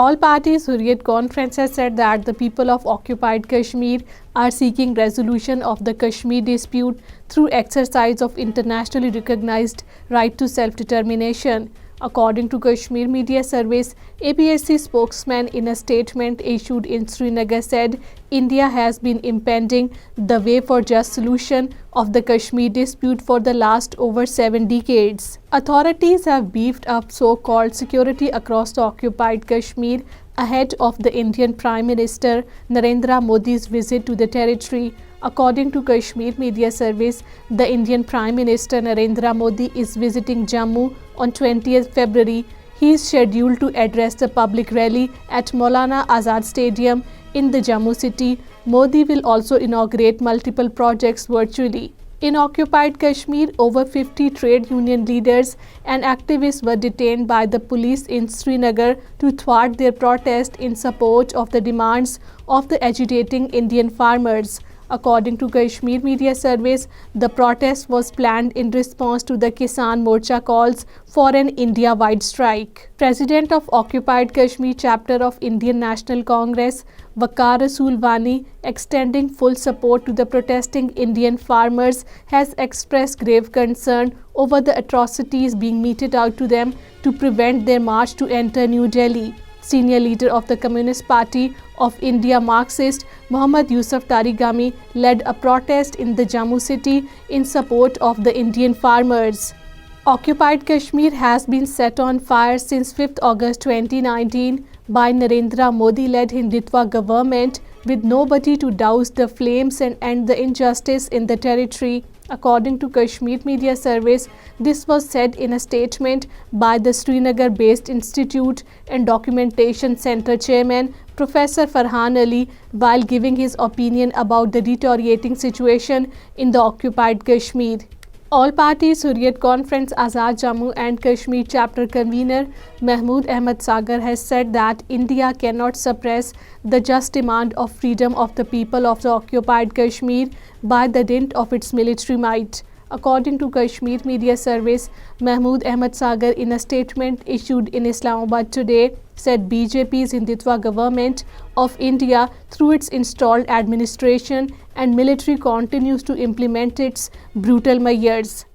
All parties Hurriyat conference has said that the people of occupied Kashmir are seeking resolution of the Kashmir dispute through exercise of internationally recognized right to self-determination. According to Kashmir Media Service, APSC spokesman in a statement issued in Srinagar said India has been impeding the way for just solution of the Kashmir dispute for the last over 7 decades. Authorities have beefed up so-called security across the occupied Kashmir ahead of the Indian Prime Minister Narendra Modi's visit to the territory. According to Kashmir Media Service, the Indian Prime Minister Narendra Modi is visiting Jammu on 20th February. He is scheduled to address the public rally at Maulana Azad Stadium in the Jammu city. Modi will also inaugurate multiple projects virtually. In occupied Kashmir, over 50 trade union leaders and activists were detained by the police in Srinagar to thwart their protest in support of the demands of the agitating Indian farmers. According to Kashmir Media Service, the protest was planned in response to the Kisan Morcha calls for an India-wide strike. President of Occupied Kashmir Chapter of Indian National Congress, Waqar Rasool Wani, extending full support to the protesting Indian farmers, has expressed grave concern over the atrocities being meted out to them to prevent their march to enter New Delhi. Senior leader of the Communist Party of India, Marxist Mohammad Yusuf Tarigami, led a protest in the Jammu city in support of the Indian farmers. Occupied Kashmir has been set on fire since 5th August 2019 by Narendra Modi-led Hindutva government, with nobody to douse the flames and end the injustice in the territory. According to Kashmir Media Service, this was said in a statement by the Srinagar-based Institute and Documentation Center chairman Professor Farhan Ali while giving his opinion about the deteriorating situation in the occupied Kashmir. All parties Hurriyat Conference Azad Jammu and Kashmir chapter convener Mahmood Ahmad Sagar has said that India cannot suppress the just demand of freedom of the people of the occupied Kashmir by the dint of its military might. According to Kashmir Media Service, Mahmood Ahmad Sagar, in a statement issued in Islamabad today, said BJP's Hindutva government of India, through its installed administration and military, continues to implement its brutal measures.